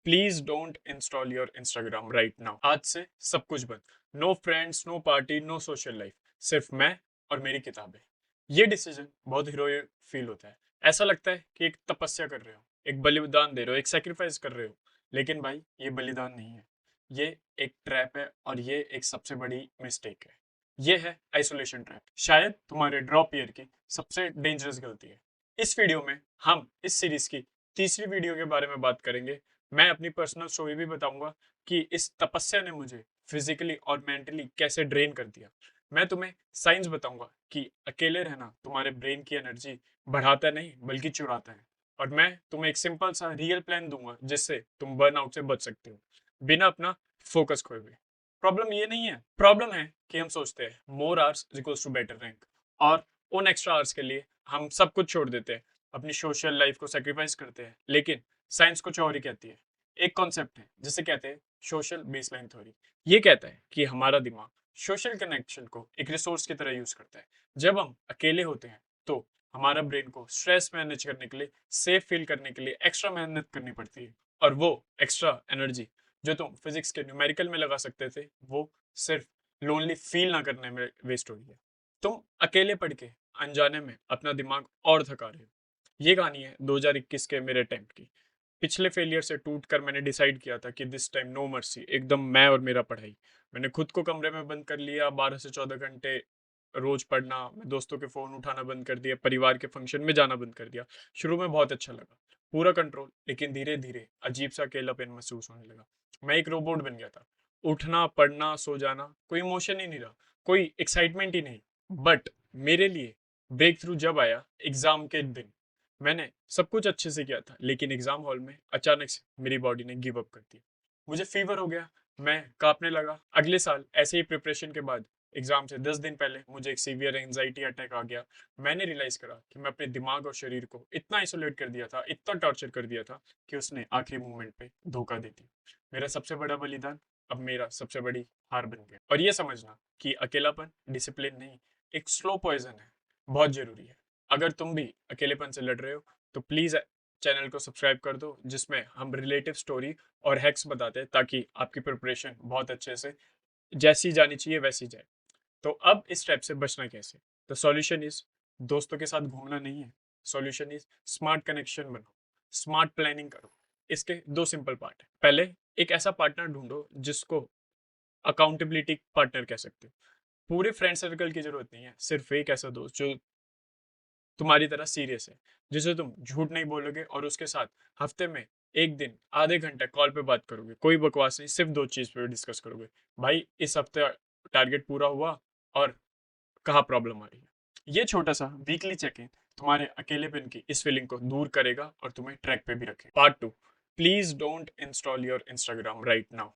Please don't install your Instagram right now. आज से सब कुछ बंद। No friends, no party, no social life. सिर्फ मैं और मेरी किताबें। ये डिसीजन बहुत हीरोइक फील होता है। ऐसा लगता है कि एक तपस्या कर रहे हो, एक बलिदान दे रहे हो, एक सेक्रीफाइस कर रहे हो। लेकिन भाई ये बलिदान नहीं है, ये एक ट्रैप है और ये एक सबसे बड़ी मिस्टेक है। ये है आइसोलेशन ट्रैप, शायद तुम्हारे ड्रॉप ईयर की सबसे डेंजरस गलती है। इस वीडियो में हम इस सीरीज की तीसरी वीडियो के बारे में बात करेंगे। मैं अपनी पर्सनल स्टोरी भी बताऊंगा कि इस तपस्या ने मुझे फिजिकली और मेंटली कैसे ड्रेन कर दिया। मैं तुम्हें साइंस बताऊंगा कि अकेले रहना तुम्हारे ब्रेन की एनर्जी बढ़ाता नहीं बल्कि चुराता है। और मैं तुम्हें एक सिंपल सा रियल प्लान दूंगा जिससे तुम बर्नआउट से बच सकते हो बिना अपना फोकस खोए हुए। प्रॉब्लम ये नहीं है, प्रॉब्लम है कि हम सोचते हैं more hours equals to better rank, और उन एक्स्ट्रा आवर्स के लिए हम सब कुछ छोड़ देते हैं, अपनी सोशल लाइफ को सेक्रीफाइस करते हैं। लेकिन साइंस कुछ और ही कहती है। एक कॉन्सेप्ट है जिसे कहते हैं सोशल बेसलाइन थ्योरी। ये कहता है कि हमारा दिमाग सोशल कनेक्शन को एक रिसोर्स की तरह यूज करता है। जब हम अकेले होते हैं तो हमारा ब्रेन को स्ट्रेस मैनेज करने के लिए, सेफ फील करने के लिए एक्स्ट्रा मेहनत करनी पड़ती है। और वो एक्स्ट्रा एनर्जी जो तुम फिजिक्स के न्यूमेरिकल में लगा सकते थे, वो सिर्फ लोनली फील ना करने में वेस्ट हो रही है। तुम अकेले पढ़ के अनजाने में अपना दिमाग और थका रहे हो। ये कहानी है 2021 के मेरे अटेम्प्ट की। पिछले फेलियर से टूट कर मैंने डिसाइड किया था कि दिस टाइम नो मर्सी, एकदम मैं और मेरा पढ़ाई। मैंने खुद को कमरे में बंद कर लिया, 12 से 14 घंटे रोज पढ़ना। मैं दोस्तों के फोन उठाना बंद कर दिया, परिवार के फंक्शन में जाना बंद कर दिया। शुरू में बहुत अच्छा लगा, पूरा कंट्रोल, लेकिन धीरे धीरे अजीब सा अकेलापन महसूस होने लगा। मैं एक रोबोट बन गया था। उठना, पढ़ना, सो जाना, कोई इमोशन ही नहीं रहा, कोई एक्साइटमेंट ही नहीं। बट मेरे लिए ब्रेक थ्रू जब आया एग्जाम के दिन। मैंने सब कुछ अच्छे से किया था, लेकिन एग्जाम हॉल में अचानक से मेरी बॉडी ने गिव अप कर दिया। मुझे फीवर हो गया, मैं कांपने लगा। अगले साल ऐसे ही प्रिपरेशन के बाद एग्जाम से 10 दिन पहले मुझे एक सीवियर एंजाइटी अटैक आ गया। मैंने रियलाइज करा कि मैं अपने दिमाग और शरीर को इतना आइसोलेट कर दिया था, इतना टॉर्चर कर दिया था कि उसने आखिरी मोमेंट पे धोखा दे दिया। मेरा सबसे बड़ा बलिदान अब मेरा सबसे बड़ी हार बन गया। और ये समझना कि अकेलापन डिसिप्लिन नहीं, एक स्लो पॉइजन है, बहुत जरूरी है। अगर तुम भी अकेलेपन से लड़ रहे हो तो प्लीज चैनल को सब्सक्राइब कर दो, जिसमें हम रिलेटिव स्टोरी और हैक्स बताते हैं ताकि आपकी प्रिपरेशन बहुत अच्छे से जैसी जानी चाहिए वैसी जाए। तो अब इस ट्रैप से बचना कैसे? द सॉल्यूशन इज दोस्तों के साथ घूमना नहीं है। सॉल्यूशन इज स्मार्ट कनेक्शन बनाओ, स्मार्ट प्लानिंग करो। इसके दो सिंपल पार्ट है। पहले, एक ऐसा पार्टनर ढूंढो जिसको अकाउंटेबिलिटी पार्टनर कह सकते हो। पूरे फ्रेंड सर्कल की जरूरत नहीं है, सिर्फ एक ऐसा दोस्त जो तुम्हारी तरह सीरियस है, जिसे तुम झूठ नहीं बोलोगे और उसके साथ हफ्ते में एक दिन आधे घंटे कॉल पे बात करोगे। कोई बकवास नहीं, सिर्फ दो चीज पे डिस्कस करोगे। भाई इस हफ्ते टारगेट पूरा हुआ और कहाँ प्रॉब्लम आ रही है। ये छोटा सा वीकली चेक इन तुम्हारे अकेलेपन की इस फीलिंग को दूर करेगा और तुम्हें ट्रैक पे भी रखेगा। Part 2, please don't install your Instagram right now.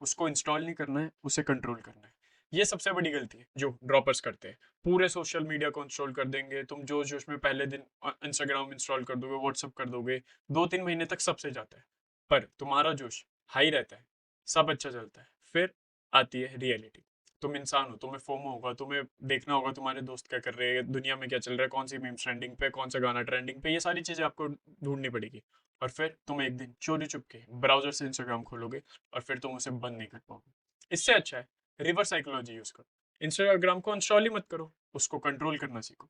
उसको इंस्टॉल नहीं करना है, उसे कंट्रोल करना है। ये सबसे बड़ी गलती है जो ड्रॉपर्स करते हैं। पूरे सोशल मीडिया को इंस्टॉल कर देंगे, तुम जोश जोश में पहले दिन इंस्टाग्राम इंस्टॉल कर दोगे, व्हाट्सअप कर दोगे, 2-3 महीने तक सबसे जाता है। पर तुम्हारा जोश हाई रहता है, सब अच्छा चलता है। फिर आती है रियलिटी। तुम इंसान हो, तुम्हें फोमो होगा, तुम्हें देखना होगा तुम्हारे दोस्त क्या कर रहे हैं, दुनिया में क्या चल रहा है, कौन सी मीम्स ट्रेंडिंग पे, कौन सा गाना ट्रेंडिंग पे, ये सारी चीजें आपको ढूंढनी पड़ेगी। और फिर तुम एक दिन चोरी चुपके ब्राउजर से इंस्टाग्राम खोलोगे और फिर तुम उसे बंद नहीं कर पाओगे। इससे अच्छा है रिवर्स साइकोलॉजी यूज करो। इंस्टाग्राम को इंस्टॉल ही मत करो, उसको कंट्रोल करना सीखो।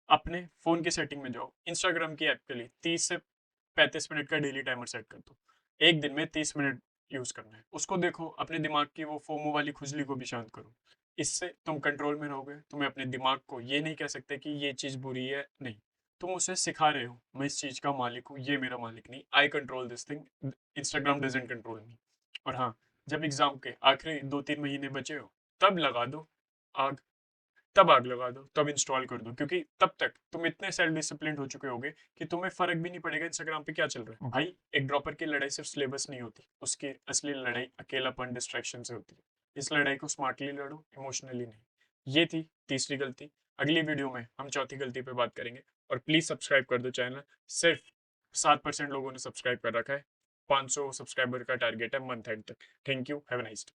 अपने फोन की सेटिंग में जाओ, इंस्टाग्राम की ऐप के लिए 30 से 35 मिनट का डेली टाइमर सेट कर दो। एक दिन में 30 मिनट यूज करना है। उसको देखो, अपने दिमाग की वो फोमो वाली खुजली को भी शांत करो। इससे तुम कंट्रोल में रहोगे। तुम्हें अपने दिमाग को ये नहीं कह सकते कि ये चीज बुरी है, नहीं। तुम उसे सिखा रहे हो, मैं इस चीज का मालिक हूँ, ये मेरा मालिक नहीं। I control this thing, Instagram doesn't control me. और हाँ, जब एग्जाम के आखिरी 2-3 महीने बचे हो, तब लगा दो आग, तब आग लगा दो, तब इंस्टॉल कर दो, क्योंकि तब तक तुम इतने सेल्फ डिसिप्लिन हो चुके होगे कि तुम्हें फर्क भी नहीं पड़ेगा इंस्टाग्राम पे क्या चल रहा है। भाई एक ड्रॉपर की लड़ाई सिर्फ सिलेबस नहीं होती, उसकी असली लड़ाई अकेलापन, डिस्ट्रैक्शन से होती है। इस लड़ाई को स्मार्टली लड़ो, इमोशनली नहीं। ये थी तीसरी गलती। अगली वीडियो में हम चौथी गलती पे बात करेंगे। और प्लीज सब्सक्राइब कर दो चैनल। सिर्फ 7% लोगों ने सब्सक्राइब कर रखा है। 500 सब्सक्राइबर का टारगेट है मंथ एंड तक। Thank you, have a nice day.